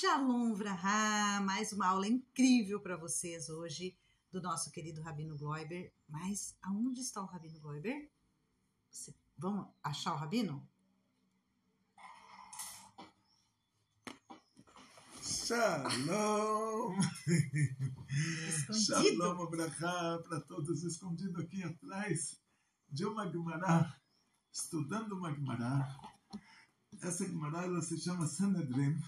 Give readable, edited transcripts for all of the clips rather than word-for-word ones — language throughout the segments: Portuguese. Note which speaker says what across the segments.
Speaker 1: Shalom Vraha, mais uma aula incrível para vocês hoje do nosso querido Rabino Gloiber. Mas aonde está o Rabino Gloiber? Vamos achar o Rabino?
Speaker 2: Shalom!
Speaker 1: Escondido.
Speaker 2: Shalom Abraha para todos, escondido aqui atrás de uma Gemara, estudando uma Gemara. Essa Gemara ela se chama Sanedrim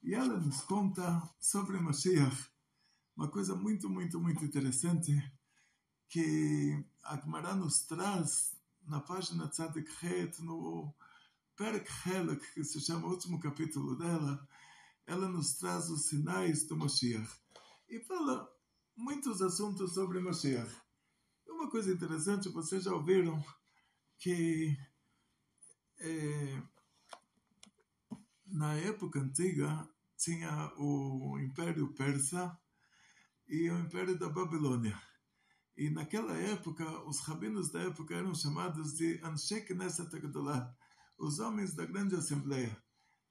Speaker 2: e ela nos conta sobre Mashiach, uma coisa muito interessante que a Gemara nos traz na página Tzadik Het, no Perek Helek, que se chama o último capítulo dela. Ela nos traz os sinais do Mashiach e fala muitos assuntos sobre Mashiach. Uma coisa interessante, vocês já ouviram que na época antiga tinha o Império Persa e o Império da Babilônia. E naquela época, os rabinos da época eram chamados de Anshe Knesset Gedolah, os homens da Grande Assembleia.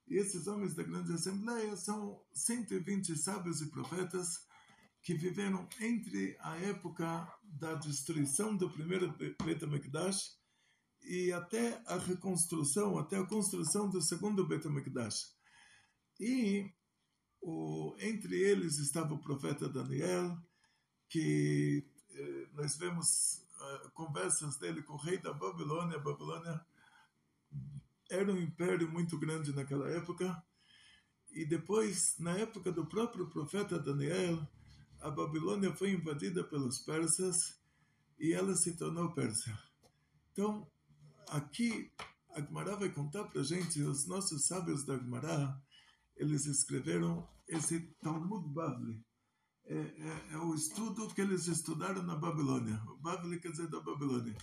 Speaker 2: E esses homens da Grande Assembleia são 120 sábios e profetas que viveram entre a época da destruição do primeiro Beit HaMikdash e até a reconstrução, até a construção do segundo Beit HaMikdash. E entre eles estava o profeta Daniel, que nós vemos conversas dele com o rei da Babilônia. A Babilônia era um império muito grande naquela época, e depois, na época do próprio profeta Daniel, a Babilônia foi invadida pelos persas e ela se tornou Pérsia. Então, aqui a Gemara vai contar para a gente, os nossos sábios da Gemara, eles escreveram esse Talmud Bavli. É o estudo que eles estudaram na Babilônia. O Bavli quer dizer da Babilônia.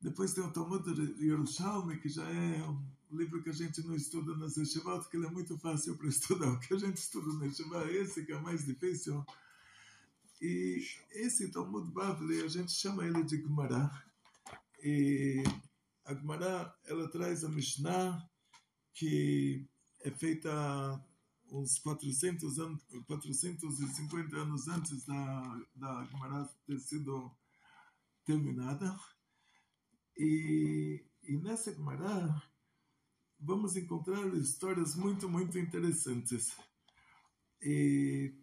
Speaker 2: Depois tem o Talmud de Yerushalmi, que já é um livro que a gente não estuda nas yeshivot, que ele é muito fácil para estudar. O que a gente estuda na yeshiva é esse que é mais difícil. E esse Talmud Bavli, a gente chama ele de Gemara. E a Gemara, ela traz a Mishnah, que é feita uns 450 anos antes da Gemara ter sido terminada. E nessa Gemara vamos encontrar histórias muito interessantes. E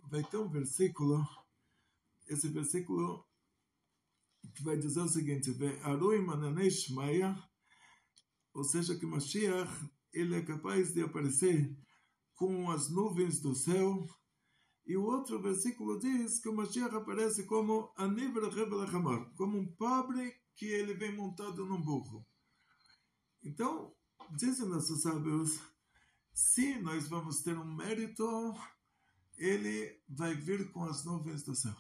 Speaker 2: vai ter um versículo, esse versículo que vai dizer o seguinte: Arui mananei shmaya, ou seja, que Mashiach ele é capaz de aparecer com as nuvens do céu. E o outro versículo diz que o Mashiach aparece como Aniv Rebel Hamar, como um pobre que ele vem montado num burro. Então, dizem nossos sábios, se nós vamos ter um mérito, ele vai vir com as nuvens do céu.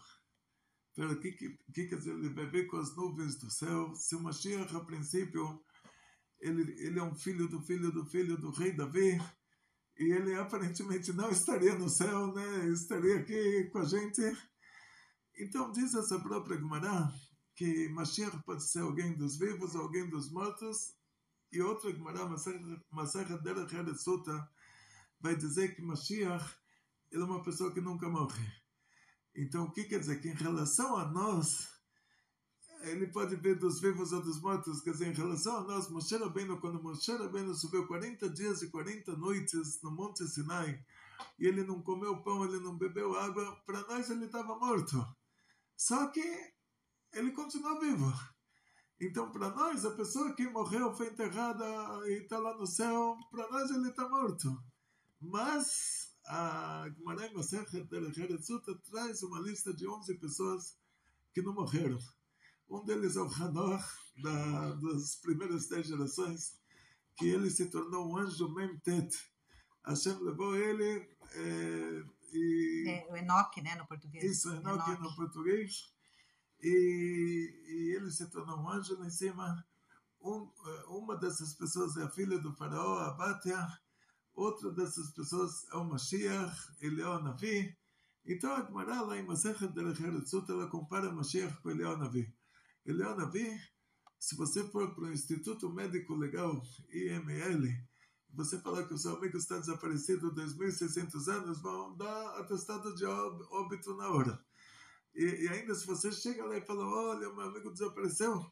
Speaker 2: Pero o que quer dizer ele vai vir com as nuvens do céu? Se o Mashiach, a princípio, ele é um filho do rei Davi, e ele aparentemente não estaria no céu, né? Estaria aqui com a gente. Então, diz essa própria Gemara que Mashiach pode ser alguém dos vivos, alguém dos mortos, e outra Gemara, Masechet Derech Eretz Sota, vai dizer que Mashiach ele é uma pessoa que nunca morre. Então, o que quer dizer? Que em relação a nós, ele pode ver dos vivos ou dos mortos. Quer dizer, em relação a nós, Moshe Rabbeinu, quando Moshe Rabbeinu subiu 40 dias e 40 noites no Monte Sinai, e ele não comeu pão, ele não bebeu água, para nós ele estava morto. Só que ele continua vivo. Então, para nós, a pessoa que morreu, foi enterrada e está lá no céu, para nós ele está morto. Mas a Gemara Masechet Derech Eretz Sota traz uma lista de 11 pessoas que não morreram. Um deles é o Hanoch, das primeiras 10 gerações, que ele se tornou um anjo Mem-Tet. Hashem levou ele
Speaker 1: o Enoque, né, no português.
Speaker 2: Isso, Enoque no português. E ele se tornou um anjo lá em cima. Uma dessas pessoas é a filha do faraó, a Batia. Outra dessas pessoas é o Mashiach, ele é o Navi. Então a Gemara lá em Masechet Derech Eretz Sota, ela compara Mashiach com Eliyahu Navi. Eliyahu Navi, se você for para o Instituto Médico Legal, IML, você falar que o seu amigo está desaparecido há 2.600 anos, vão dar atestado de óbito na hora. E ainda se você chega lá e fala, olha, meu amigo desapareceu,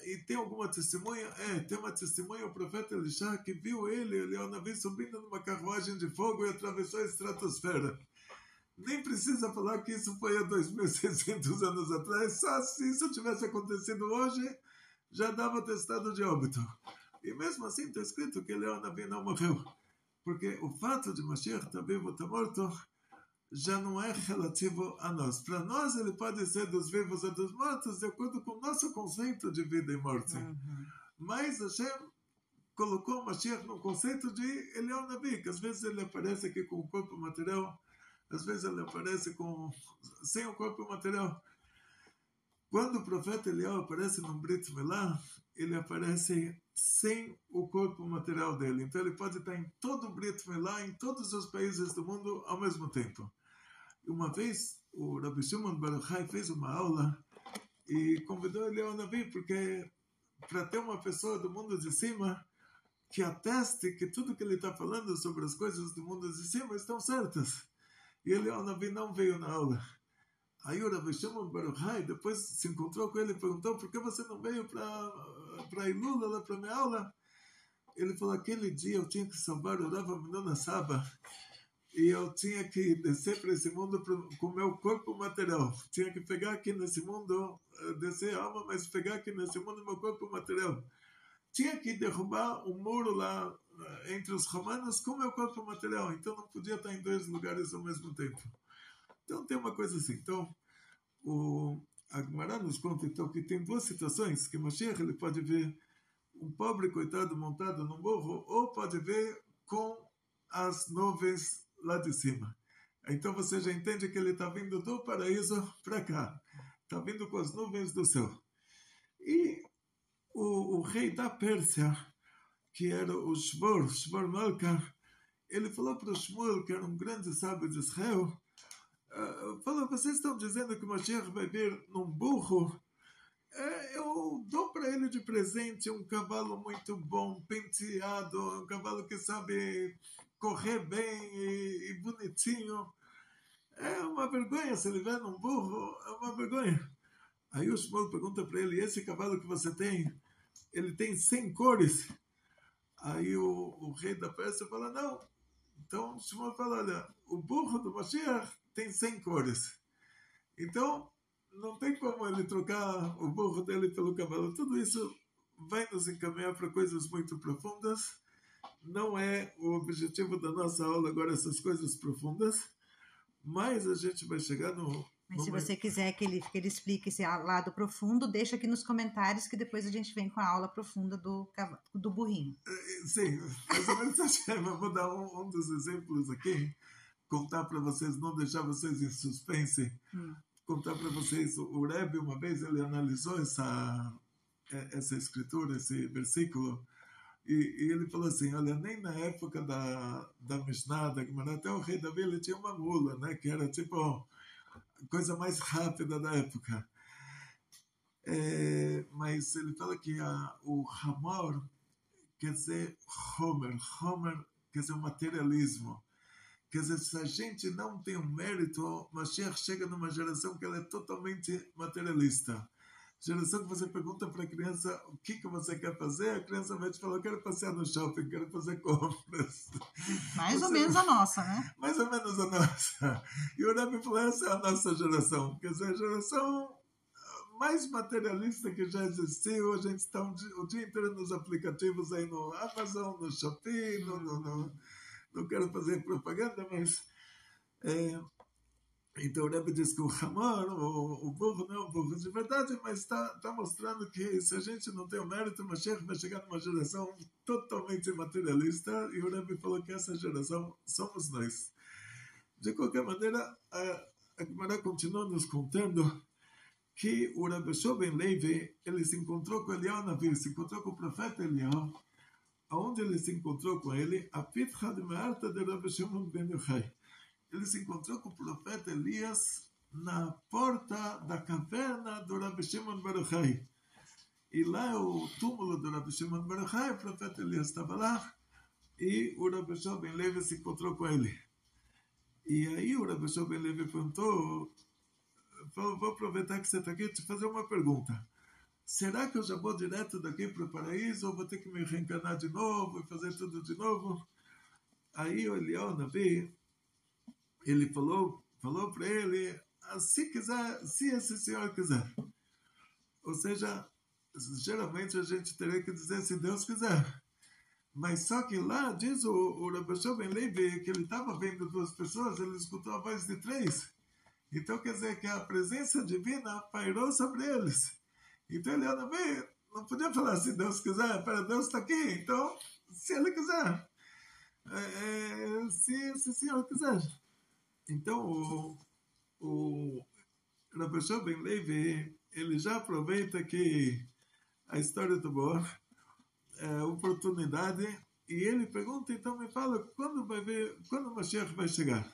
Speaker 2: e tem alguma testemunha? Tem uma testemunha, o profeta Elisha, que viu ele é o Navi subindo numa carruagem de fogo e atravessou a estratosfera. Nem precisa falar que isso foi há 2.600 anos atrás, só se isso tivesse acontecido hoje, já dava atestado de óbito. E mesmo assim está escrito que ele é o Navi, não morreu. Porque o fato de Mashiach estar vivo ou estar morto já não é relativo a nós. Para nós ele pode ser dos vivos ou dos mortos de acordo com o nosso conceito de vida e morte. Mas Hashem colocou o Mashiach no conceito de ele é o Navi, que às vezes ele aparece aqui com o corpo material, às vezes ele aparece sem o corpo material. Quando o profeta Eliyahu aparece no Brit Milá, ele aparece sem o corpo material dele. Então ele pode estar em todo o Brit Milá, em todos os países do mundo ao mesmo tempo. E uma vez o Rabbi Shimon Bar Yochai fez uma aula e convidou Eliyahu Navi, porque para ter uma pessoa do mundo de cima que ateste que tudo que ele está falando sobre as coisas do mundo de cima estão certas. E Eliyahu Navi não veio na aula. Aí o Rabbi Shimon Bar Yochai depois se encontrou com ele e perguntou, por que você não veio para Ilula, lá para minha aula? Ele falou, aquele dia eu tinha que salvar o Rav Amnon Saba e eu tinha que descer para esse mundo com o meu corpo material. Tinha que pegar aqui nesse mundo, descer a alma, mas pegar aqui nesse mundo meu corpo material. Tinha que derrubar um muro lá entre os romanos com meu corpo material. Então não podia estar em dois lugares ao mesmo tempo. Então tem uma coisa assim. Então a Gemara nos conta então, que tem duas situações que Mashiach ele pode ver um pobre coitado montado num burro ou pode ver com as nuvens lá de cima. Então você já entende que ele está vindo do paraíso para cá. Está vindo com as nuvens do céu. E o rei da Pérsia, que era o Shvor Malka, ele falou para o Shmuel, que era um grande sábio de Israel, falou, vocês estão dizendo que o Mashiach vai vir num burro? Eu dou para ele de presente um cavalo muito bom, penteado, um cavalo que sabe correr bem e bonitinho. É uma vergonha se ele vier num burro, é uma vergonha. Aí o Shmuel pergunta para ele, esse cavalo que você tem, ele tem 100 cores? Aí o rei da Pérsia fala, não. Então o Shmuel fala, olha, o burro do Mashiach tem 100 cores. Então, não tem como ele trocar o burro dele pelo cavalo. Tudo isso vai nos encaminhar para coisas muito profundas. Não é o objetivo da nossa aula agora essas coisas profundas, mas a gente vai chegar no...
Speaker 1: Mas se você quiser que ele explique esse lado profundo, deixa aqui nos comentários que depois a gente vem com a aula profunda do burrinho.
Speaker 2: Sim, mais ou menos assim. Eu vou dar um dos exemplos aqui, contar para vocês, não deixar vocês em suspense, contar para vocês, o Rebbe uma vez ele analisou essa escritura, esse versículo, e ele falou assim, olha, nem na época da Mishnah, da Gemara, até o rei Davi, ele tinha uma mula, né, que era tipo a coisa mais rápida da época. Mas ele fala que o Hamor quer dizer Homer quer dizer o materialismo. Quer dizer, se a gente não tem um mérito, Mashiach chega numa geração que ela é totalmente materialista. Geração que você pergunta para a criança o que você quer fazer, a criança vai te falar, eu quero passear no shopping, quero fazer compras.
Speaker 1: Mais ou menos a nossa, né?
Speaker 2: Mais ou menos a nossa. E o Rebbe falou, essa é a nossa geração. Quer dizer, a geração mais materialista que já existiu. A gente está o dia inteiro nos aplicativos aí no Amazon, no Shopee, não quero fazer propaganda, mas... Então o Rebbe diz que o Hamor, o burro, não é um burro de verdade, mas está mostrando que se a gente não tem o mérito, o Mashiach vai chegar numa geração totalmente materialista, e o Rebbe falou que essa geração somos nós. De qualquer maneira, a Gemara continua nos contando que o Rebbe Shua ben Levi, ele se encontrou com Eliyahu Navi, se encontrou com o profeta Eliyahu. Aonde ele se encontrou com ele? A Pitcha de Me'arta de Rabbi Shimon ben Yochai. Ele se encontrou com o profeta Elias na porta da caverna do Rabbi Shimon bar Yochai. E lá é o túmulo do Rabbi Shimon bar Yochai, o profeta Elias estava lá. e o Rabbi Shua Ben Levi se encontrou com ele. E aí o Rabbi Shua Ben Levi perguntou, falou, vou aproveitar que você está aqui e te fazer uma pergunta. Será que eu já vou direto daqui para o paraíso ou vou ter que me reencarnar de novo e fazer tudo de novo? Aí o Eliyahu Navi, ele falou para ele, se quiser, se esse senhor quiser. Ou seja, geralmente a gente teria que dizer se Deus quiser. Mas só que lá diz o Rabbi Shua Ben Levi que ele estava vendo duas pessoas, ele escutou a voz de três. Então quer dizer que a presença divina pairou sobre eles. Então ele não podia falar se Deus quiser, para Deus está aqui. Então, se ele quiser, se esse senhor quiser. Então o Rabbi Shua Ben Levi, ele já aproveita que a história está boa, oportunidade, e ele pergunta, então me fala, quando o Mashiach vai chegar?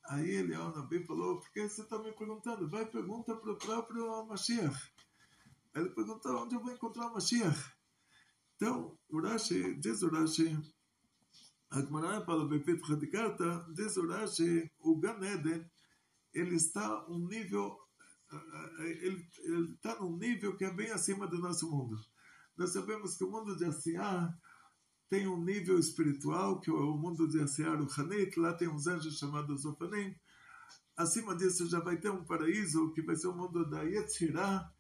Speaker 2: Aí ele, Nabi falou, por que você está me perguntando? Vai, pergunta para o próprio Mashiach. Aí ele perguntou, onde eu vou encontrar o Mashiach? Então, diz o Rashi, a Gemara fala, Bepit Chadikarta, diz o Rashi, o Gan Eden, ele está num nível que é bem acima do nosso mundo. Nós sabemos que o mundo de Asiá tem um nível espiritual, que é o mundo de Asiá Ruhanit, lá tem uns anjos chamados Ofanim. Acima disso já vai ter um paraíso, que vai ser o mundo da Yetzirah,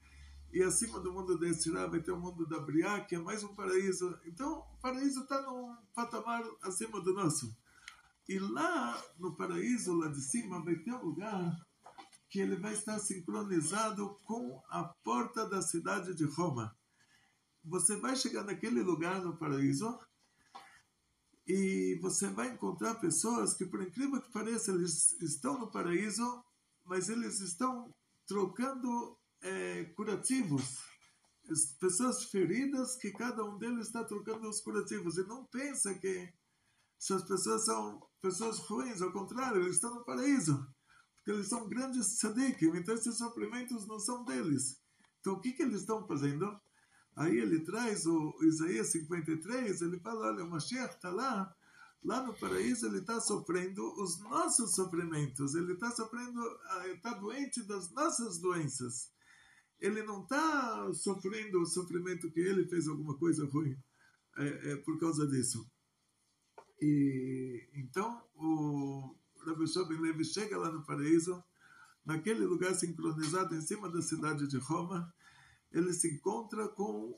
Speaker 2: e acima do mundo da Yetzirah vai ter o mundo da Briá, que é mais um paraíso. Então, o paraíso está num patamar acima do nosso. E lá no paraíso, lá de cima, vai ter um lugar que ele vai estar sincronizado com a porta da cidade de Roma. Você vai chegar naquele lugar no paraíso e você vai encontrar pessoas que, por incrível que pareça, eles estão no paraíso, mas eles estão trocando curativos. Pessoas feridas que cada um deles está trocando os curativos. E não pensa que essas pessoas são pessoas ruins, ao contrário, eles estão no paraíso. Porque eles são grandes tzadikim, então esses sofrimentos não são deles. Então o que eles estão fazendo? Aí ele traz o Isaías 53, ele fala, olha, o Mashiach está lá no paraíso ele está sofrendo os nossos sofrimentos, ele está sofrendo, está doente das nossas doenças. Ele não está sofrendo o sofrimento que ele fez alguma coisa ruim por causa disso. E então o Rabbi Shua Ben Levi chega lá no paraíso, naquele lugar sincronizado em cima da cidade de Roma, ele se encontra com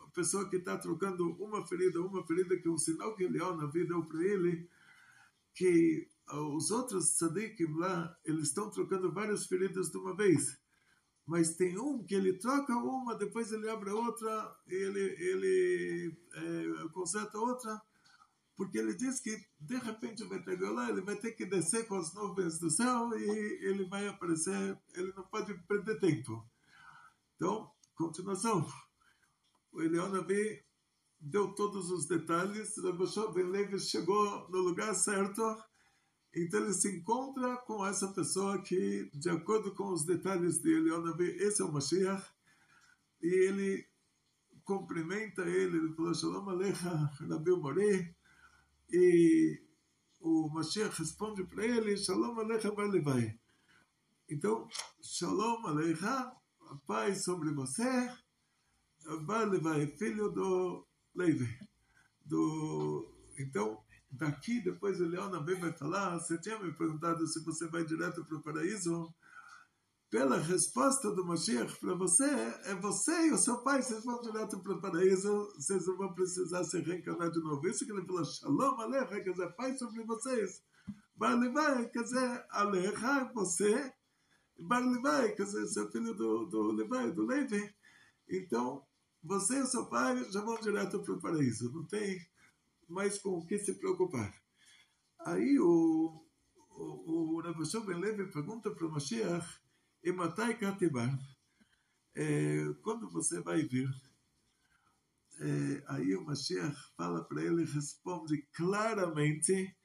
Speaker 2: a pessoa que está trocando uma ferida, que é um sinal que Eliyahu Navi deu para ele, que os outros tzadikim lá, eles estão trocando várias feridas de uma vez. Mas tem um que ele troca uma, depois ele abre outra, e ele conserta outra, porque ele diz que de repente vai ter lá, ele vai ter que descer com as nuvens do céu e ele vai aparecer, ele não pode perder tempo. Então, continuação. O Eliyahu Navi deu todos os detalhes, Rabbi Shua Ben Levi chegou no lugar certo, então ele se encontra com essa pessoa que, de acordo com os detalhes de Eliyahu Navi, esse é o Mashiach, e ele cumprimenta ele falou, Shalom Alecha, Rabi Morei, e o Mashiach responde para ele, Shalom Alecha Bar Levi. Então, Shalom Alecha, a paz sobre você, Bar Levi, filho do Levi. Então, daqui, depois o Eliyahu Navi vai falar, você tinha me perguntado se você vai direto para o paraíso, pela resposta do Mashiach para você, é você e o seu pai, vocês vão direto para o paraíso, vocês não vão precisar se reencarnar de novo. Isso que ele falou, Shalom Alecha, quer dizer, paz sobre vocês. Bar Levi, quer dizer, Alecha, você, Bar Levi, quer dizer, seu filho do Levi, do Levi. Então, você e o seu pai já vão direto para o paraíso, não tem mais com o que se preocupar. Aí o Rabbi Shua Ben Levi pergunta para o Mashiach, e matai katibar, quando você vai vir? Aí o Mashiach fala para ele, responde claramente,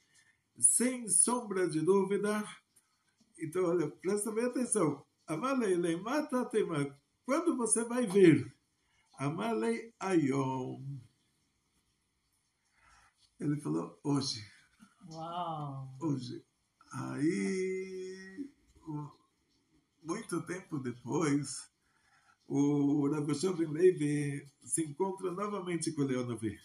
Speaker 2: sem sombra de dúvida. Então, olha, presta bem atenção. Amalei mata tema. Quando você vai vir? Amalei ayom. Ele falou, hoje.
Speaker 1: Uau!
Speaker 2: Hoje. Aí, muito tempo depois, o Rabbi Shimon ben Levi se encontra novamente com o Leonovi.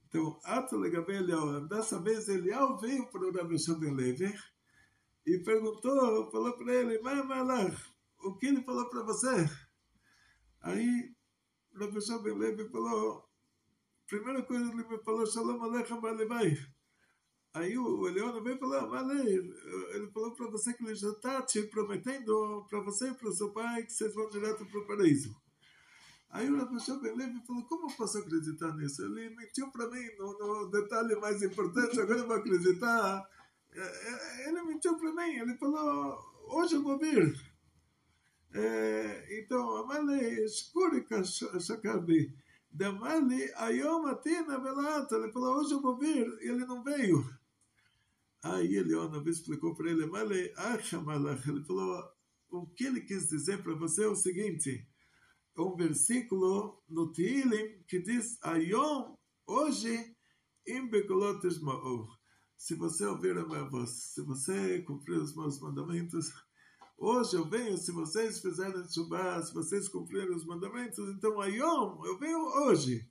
Speaker 2: Então, Ato Legabe Eliyahu, dessa vez Eliyahu veio para o Rabbi Shimon ben Levi e perguntou, falou para ele, Malach, o que ele falou para você? Aí, o Rabbi Shimon ben Levi falou, primeira coisa ele me falou, Shalom Aleichem Balevai. Aí o Eliyahu veio falar, ele falou para você que ele já está te prometendo para você e para o seu pai que vocês vão direto para o paraíso. Aí o Rabbi Shimon ben Levi falou, como eu posso acreditar nisso? Ele mentiu para mim no detalhe mais importante, agora eu vou acreditar. Ele mentiu para mim, ele falou, hoje eu vou vir. Então, Amale, Shkurika Shakabi, Damali, Ayom Atina Velata, ele falou, hoje eu vou vir, e ele não veio. Aí ele, explicou para ele, Amale, Achamalach, ele falou, o que ele quis dizer para você é o seguinte, um versículo no Tehillim que diz, Ayom, hoje, Imbekolot Esma'u. Se você ouvir a minha voz, se você cumprir os meus mandamentos, hoje eu venho, se vocês fizerem Shubá, se vocês cumprirem os mandamentos, então Ayom, eu venho hoje.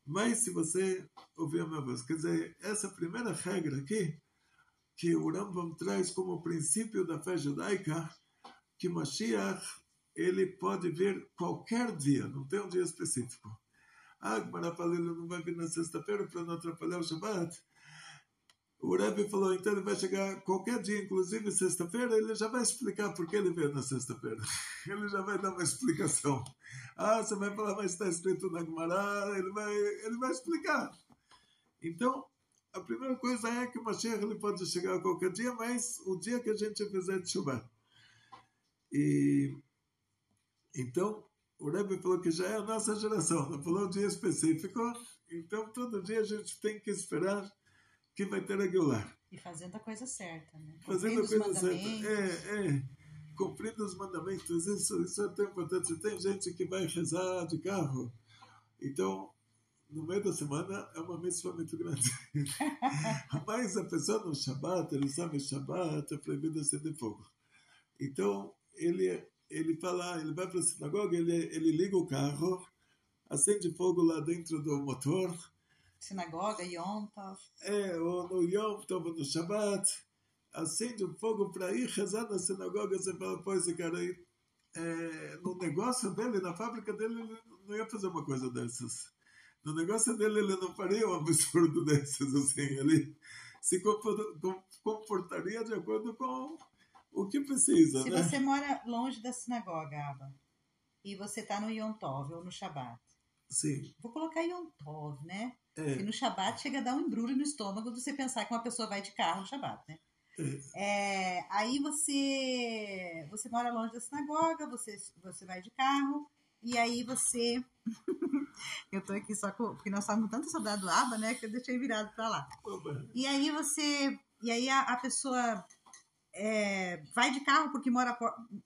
Speaker 2: Mas se você ouvir a minha voz, quer dizer, essa primeira regra aqui, que o Rambam traz como princípio da fé judaica, que Mashiach, ele pode vir qualquer dia, não tem um dia específico. Ah, Gmará ele não vai vir na sexta-feira para não atrapalhar o Shabbat. O Rebbe falou, então ele vai chegar qualquer dia, inclusive sexta-feira, ele já vai explicar por que ele veio na sexta-feira. Ele já vai dar uma explicação. Ah, você vai falar, mas está escrito na Gemara, ele vai explicar. Então, a primeira coisa é que o Mashiach ele pode chegar a qualquer dia, mas o dia que a gente fizer Teshuvah. E então, o Rebbe falou que já é a nossa geração, não falou um dia específico, então todo dia a gente tem que esperar que vai ter a Geulah.
Speaker 1: E fazendo a coisa certa, né?
Speaker 2: Fazendo a coisa certa. Cumprindo os mandamentos. Isso é tão importante. Tem gente que vai rezar de carro. Então, no meio da semana, é uma mitzvah muito grande. Mas a pessoa no Shabbat, ele sabe Shabbat, é proibido acender fogo. Então, ele fala, ele vai para a sinagoga, ele liga o carro, acende fogo lá dentro do motor.
Speaker 1: Sinagoga, Yom Tov.
Speaker 2: Ou no Yom Tov, no Shabbat, acende um fogo para ir rezar na sinagoga. Você fala, pô, esse cara aí, no negócio dele, na fábrica dele, ele não ia fazer uma coisa dessas. No negócio dele, ele não faria um absurdo desses, assim. Ele se comportaria de acordo com o que precisa,
Speaker 1: Se
Speaker 2: né?
Speaker 1: você mora longe da sinagoga, Abba, e você está no Yom Tov ou no Shabbat,
Speaker 2: sim.
Speaker 1: Vou colocar Yom Tov, né? Porque no Shabbat chega a dar um embrulho no estômago de você pensar que uma pessoa vai de carro no Shabbat, né? Aí você mora longe da sinagoga, você vai de carro, e aí você... Eu tô aqui só porque nós estávamos com tanta saudade do Abba, né? Que eu deixei virado para lá. E aí a pessoa vai de carro porque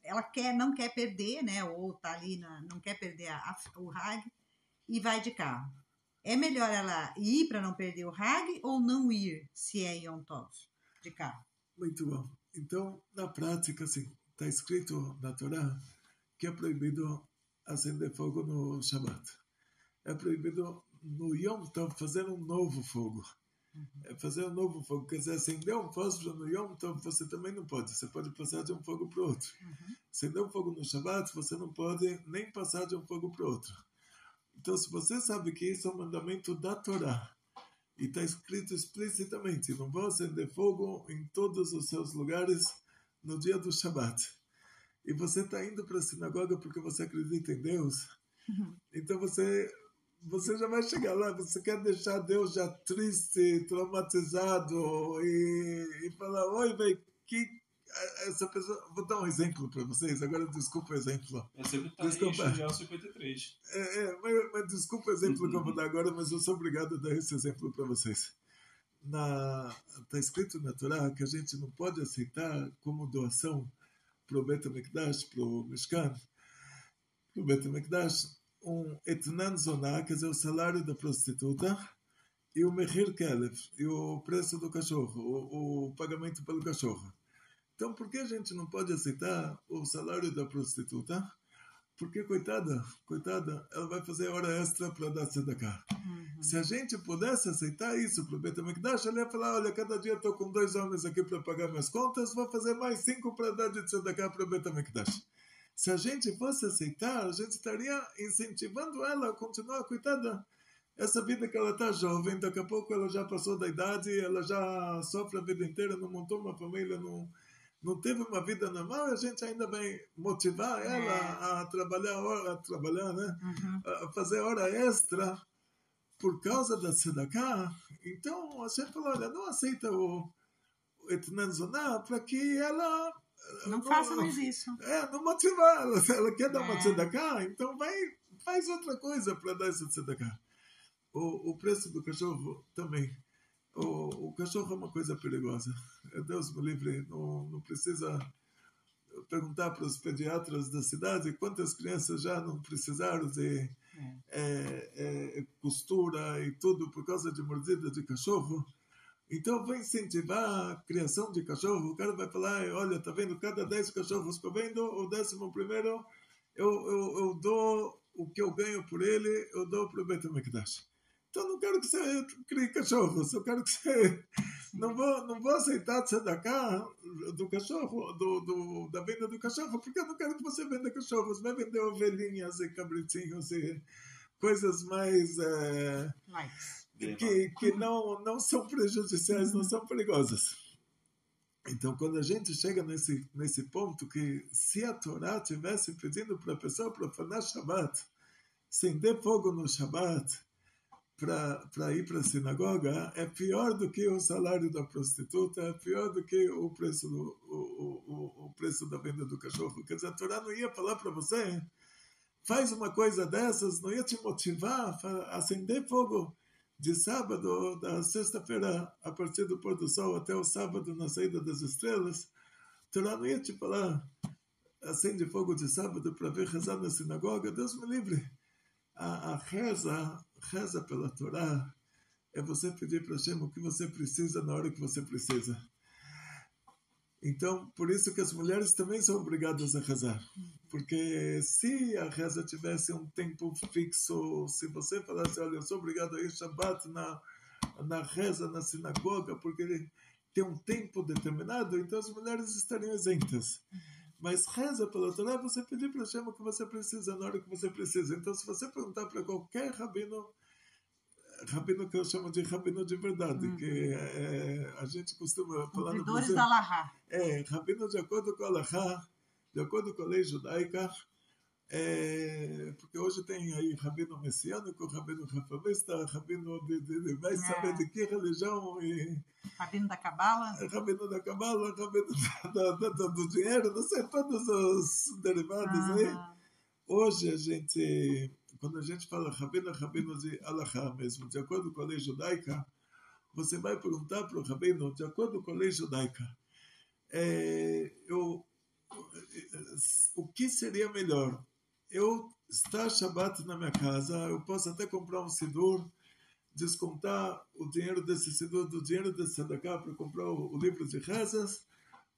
Speaker 1: ela não quer perder, né? Ou tá ali, não quer perder o Hag, e vai de carro. É melhor ela ir para não perder o Hag ou não ir, se é Yom Tov, de carro?
Speaker 2: Muito bom. Então, na prática, assim, está escrito na Torá que é proibido acender fogo no Shabbat. É proibido no Yom Tov fazer um novo fogo. Fazer um novo fogo, quer dizer, acender um fósforo no Yom Tov, você também não pode. Você pode passar de um fogo para o outro. Acender um fogo no Shabbat, você não pode nem passar de um fogo para o outro. Então, se você sabe que isso é um mandamento da Torá, e está escrito explicitamente, não vão acender fogo em todos os seus lugares no dia do Shabbat. E você está indo para a sinagoga porque você acredita em Deus, então você já vai chegar lá, você quer deixar Deus já triste, traumatizado, e falar, oi, velho, que essa pessoa... Vou dar um exemplo para vocês, agora desculpa o exemplo.
Speaker 3: Você está em Xinjiang 53.
Speaker 2: Mas desculpa o exemplo que eu vou dar agora, mas eu sou obrigado a dar esse exemplo para vocês. Está escrito na Torá que a gente não pode aceitar como doação para o Beit HaMikdash, para o Mishkan, para o Beit HaMikdash, um etnan zoná, quer dizer, o salário da prostituta, e o Mehir Kelev, e o preço do cachorro, o pagamento pelo cachorro. Então, por que a gente não pode aceitar o salário da prostituta? Porque, coitada, ela vai fazer hora extra para dar tzedakah. Se a gente pudesse aceitar isso para o Beit HaMikdash, ela ia falar, olha, cada dia estou com 2 homens aqui para pagar minhas contas, vou fazer mais 5 para dar de tzedakah para o Beit HaMikdash. Se a gente fosse aceitar, a gente estaria incentivando ela a continuar, coitada. Essa vida que ela está jovem, daqui a pouco ela já passou da idade, ela já sofre a vida inteira, não montou uma família, não teve uma vida normal, a gente ainda vai motivar ela a trabalhar, né? A fazer hora extra por causa da tzedakah. Então, a gente falou, olha, não aceita o Etnan Zoná para que ela...
Speaker 1: Não faça mais isso.
Speaker 2: Não motivar ela. Se ela quer dar uma tzedakah, então faz outra coisa para dar essa tzedakah. O preço do cachorro também. O cachorro é uma coisa perigosa. Deus me livre, não precisa perguntar para os pediatras da cidade quantas crianças já não precisaram de costura e tudo por causa de mordida de cachorro. Então, vou incentivar a criação de cachorro. O cara vai falar, olha, tá vendo, cada 10 cachorros que eu vendo, o 11º, eu dou o que eu ganho por ele, eu dou para o Beit HaMikdash. Então, não quero que você crie cachorros, eu quero que você... Não vou aceitar tzedakah do cachorro, da venda do cachorro, porque eu não quero que você venda cachorros. Vai vender ovelhinhas e cabritinhos e coisas mais... que não são prejudiciais, não são perigosas. Então, quando a gente chega nesse ponto que se a Torá estivesse pedindo para a pessoa profanar Shabbat, acender fogo no Shabbat, para ir para a sinagoga, é pior do que o salário da prostituta, é pior do que o preço da venda do cachorro. Quer dizer, a Torá não ia falar para você, faz uma coisa dessas, não ia te motivar a acender fogo de sábado, da sexta-feira, a partir do pôr do sol, até o sábado, na saída das estrelas. A Torá não ia te falar, acende fogo de sábado para ver rezar na sinagoga. Deus me livre. A reza pela Torá é você pedir para Hashem o que você precisa na hora que você precisa. Então, por isso que as mulheres também são obrigadas a rezar. Porque se a reza tivesse um tempo fixo, se você falasse, olha, eu sou obrigado a ir Shabbat na reza, na sinagoga, porque tem um tempo determinado, então as mulheres estariam isentas. Mas reza pela Torá, você pedir para Hashem o que você precisa na hora que você precisa. Então, se você perguntar para qualquer rabino que eu chamo de rabino de verdade, que a gente costuma falar no Brasil.
Speaker 1: Da Alahá.
Speaker 2: Rabino de acordo com a Alahá, de acordo com a lei judaica, porque hoje tem aí rabino messiânico, rabino reformista, rabino vai saber de que religião e...
Speaker 1: Rabino da Cabala,
Speaker 2: rabino do dinheiro, não sei, todos os derivados aí. Hoje quando a gente fala rabino de Alahá mesmo, de acordo com a lei judaica, você vai perguntar para o rabino, de acordo com a lei judaica, o que seria melhor? Eu estar Shabbat na minha casa, eu posso até comprar um sidur, descontar o dinheiro desse sidur do dinheiro desse tzedakah para comprar o livro de rezas,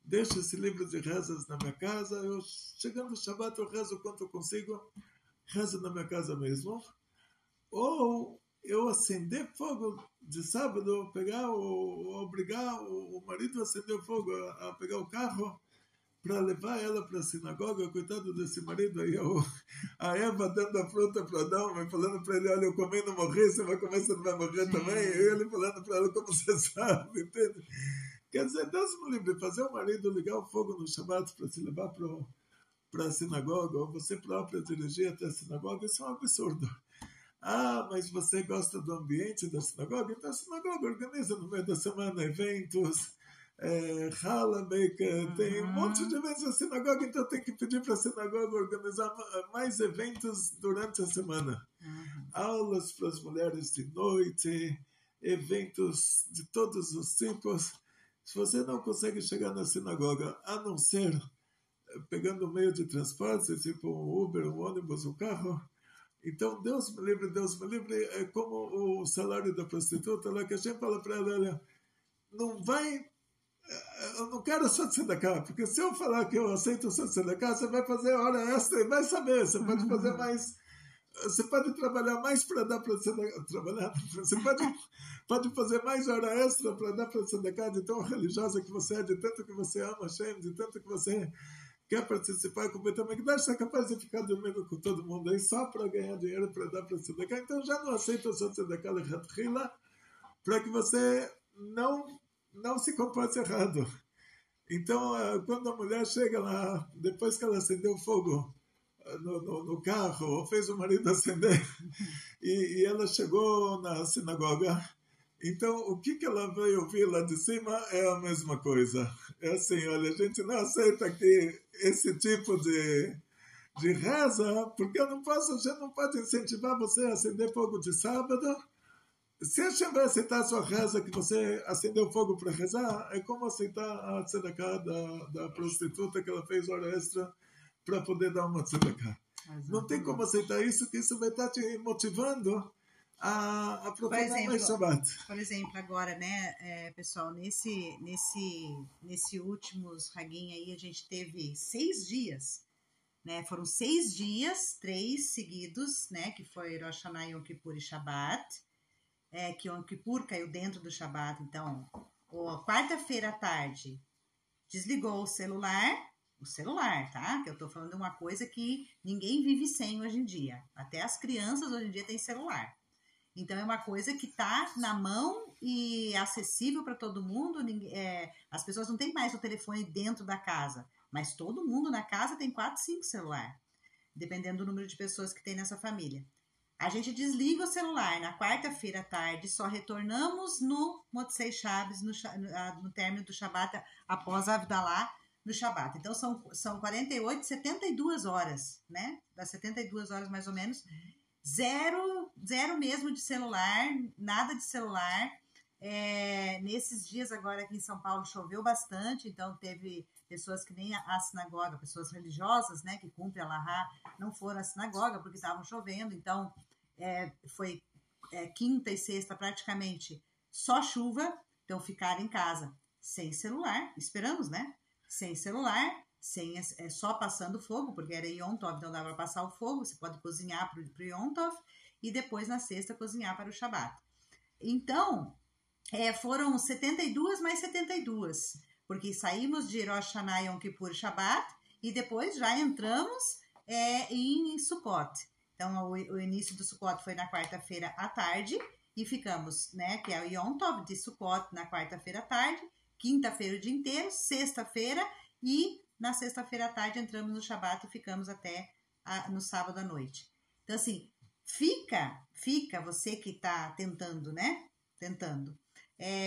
Speaker 2: deixo esse livro de rezas na minha casa, eu chegando no Shabbat eu rezo o quanto eu consigo, rezo na minha casa mesmo, ou eu acender fogo de sábado, obrigar o marido a acender o fogo, a pegar o carro, para levar ela para a sinagoga, coitado desse marido aí, a Eva dando a fruta para Adão, falando para ele, olha, eu comi e não morri, você vai comer, você não vai morrer também, e ele falando para ela, como você sabe, entende? Quer dizer, Deus me livre, fazer o marido ligar o fogo no Shabbat para se levar para a sinagoga, ou você própria dirigir até a sinagoga, isso é um absurdo. Mas você gosta do ambiente da sinagoga? Então a sinagoga organiza no meio da semana eventos, tem um monte de eventos na sinagoga, então tem que pedir para a sinagoga organizar mais eventos durante a semana. Aulas para as mulheres de noite, eventos de todos os tipos. Se você não consegue chegar na sinagoga, a não ser pegando um meio de transporte, tipo um Uber, um ônibus, um carro, Então, Deus me livre, é como o salário da prostituta, lá que a gente fala para ela, olha, não vai, eu não quero só tzedakah, porque se eu falar que eu aceito só tzedakah, você vai fazer hora extra e vai saber, você pode fazer mais, você pode trabalhar mais para dar para tzedakah, você pode fazer mais hora extra para dar para tzedakah, de tão religiosa que você é, de tanto que você ama Hashem, de tanto que você quer participar com o Beit HaMikdash, você é capaz de ficar dormindo com todo mundo aí só para ganhar dinheiro para dar para tzedakah. Então já não aceita só tzedakah lechatchila, para que você não se comporte errado. Então, quando a mulher chega lá, depois que ela acendeu o fogo no carro, ou fez o marido acender, e ela chegou na sinagoga, então, o que ela veio ouvir lá de cima é a mesma coisa. É assim, olha, a gente não aceita aqui esse tipo de reza, porque a gente não pode incentivar você a acender fogo de sábado. Se a gente vai aceitar a sua reza, que você acendeu fogo para rezar, é como aceitar a tzedakah da prostituta que ela fez hora extra para poder dar uma tzedakah. Não tem como aceitar isso, que isso vai estar te motivando a profanar mais Shabbat.
Speaker 1: Por exemplo, agora, né, pessoal, nesse últimos Hagim aí, a gente teve 6 dias, né, foram 6 dias, 3 seguidos, né, que foi Rosh Hashanah, Yom Kippur e Shabbat, que Yom Kippur caiu dentro do Shabbat, então, quarta-feira à tarde, desligou o celular, tá? Que eu tô falando de uma coisa que ninguém vive sem hoje em dia, até as crianças hoje em dia têm celular. Então, é uma coisa que está na mão e acessível para todo mundo. As pessoas não têm mais o telefone dentro da casa, mas todo mundo na casa tem 4, 5 celulares, dependendo do número de pessoas que tem nessa família. A gente desliga o celular na quarta-feira à tarde, só retornamos no Motzei Shabbos, no término do Shabbat, após a Avdalá, no Shabbat. Então, são 48, 72 horas, né? Das 72 horas, mais ou menos, zero mesmo de celular, nada de celular. Nesses dias agora aqui em São Paulo choveu bastante, então teve pessoas que nem a sinagoga, pessoas religiosas, né, que cumprem a Lahá, não foram à sinagoga porque estavam chovendo, então foi quinta e sexta praticamente só chuva, então ficaram em casa sem celular, esperamos, né, sem celular, só passando fogo, porque era Yom Tov, então dava para passar o fogo, você pode cozinhar para o Yom Tov, e depois na sexta cozinhar para o Shabbat. Então, foram 72 mais 72, porque saímos de Rosh Hashanah, Yom Kippur, Shabbat, e depois já entramos em Sukkot. Então, o início do Sukkot foi na quarta-feira à tarde, e ficamos, né, que é o Yom Tov de Sukkot na quarta-feira à tarde, quinta-feira o dia inteiro, sexta-feira, e na sexta-feira à tarde entramos no Shabbat e ficamos até no sábado à noite. Então, assim, fica você que está tentando, né?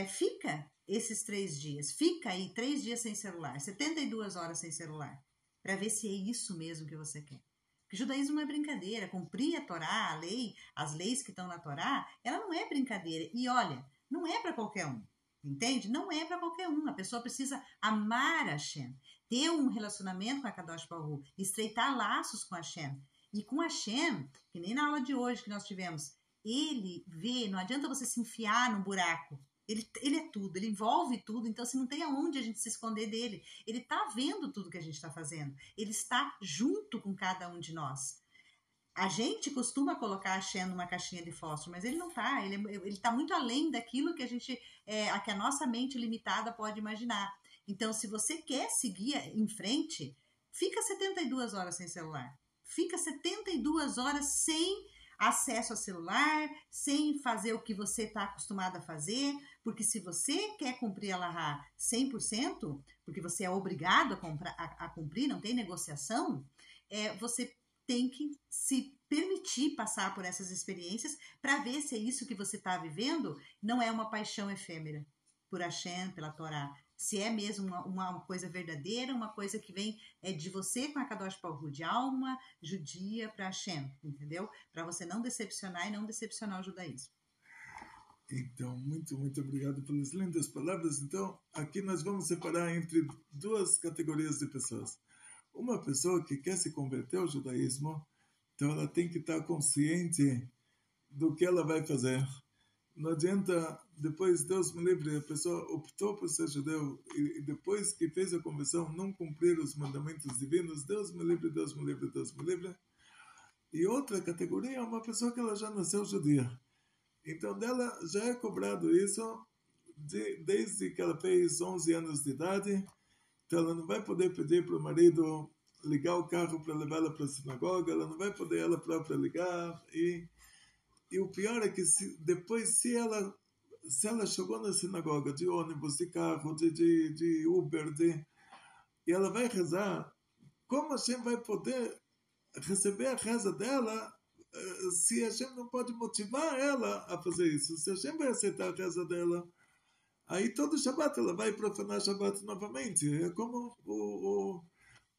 Speaker 1: Fica esses 3 dias. Fica aí 3 dias sem celular, 72 horas sem celular, para ver se é isso mesmo que você quer. Porque judaísmo não é brincadeira. Cumprir a Torá, a lei, as leis que estão na Torá, ela não é brincadeira. E olha, não é para qualquer um. Entende? Não é para qualquer um. A pessoa precisa amar Hashem, ter um relacionamento com a Kadosh Baruch Hu, estreitar laços com Hashem. E com Hashem, que nem na aula de hoje que nós tivemos, ele vê, não adianta você se enfiar num buraco. Ele é tudo, ele envolve tudo, então assim, não tem aonde a gente se esconder dele. Ele está vendo tudo que a gente está fazendo. Ele está junto com cada um de nós. A gente costuma colocar Hashem numa caixinha de fósforo, mas ele não está. Ele está muito além daquilo que que a nossa mente limitada pode imaginar. Então, se você quer seguir em frente, fica 72 horas sem celular. Fica 72 horas sem acesso ao celular, sem fazer o que você está acostumado a fazer, porque se você quer cumprir a Lahá 100%, porque você é obrigado a cumprir, não tem negociação, você tem que se permitir passar por essas experiências para ver se é isso que você está vivendo, não é uma paixão efêmera por Hashem, pela Torá. Se é mesmo uma coisa verdadeira, uma coisa que vem de você com a Kadosh Baruch Hu, de alma judia para Hashem, entendeu? Para você não decepcionar e não decepcionar o judaísmo.
Speaker 2: Então, muito, muito obrigado pelas lindas palavras. Então, aqui nós vamos separar entre 2 categorias de pessoas. Uma pessoa que quer se converter ao judaísmo, Então ela tem que estar consciente do que ela vai fazer. Não adianta, depois, Deus me livre, a pessoa optou por ser judeu e depois que fez a conversão não cumprir os mandamentos divinos, Deus me livre, Deus me livre, Deus me livre. E outra categoria é uma pessoa que ela já nasceu judia. Então dela já é cobrado isso desde que ela fez 11 anos de idade. Então ela não vai poder pedir para o marido ligar o carro para levá-la para a sinagoga, ela não vai poder ela própria ligar. E o pior é que depois, se ela chegou na sinagoga de ônibus, de carro, de Uber, e ela vai rezar, como a Hashem vai poder receber a reza dela se a Hashem não pode motivar ela a fazer isso? Se a Hashem vai aceitar a reza dela, aí todo Shabbat ela vai profanar Shabbat novamente. É como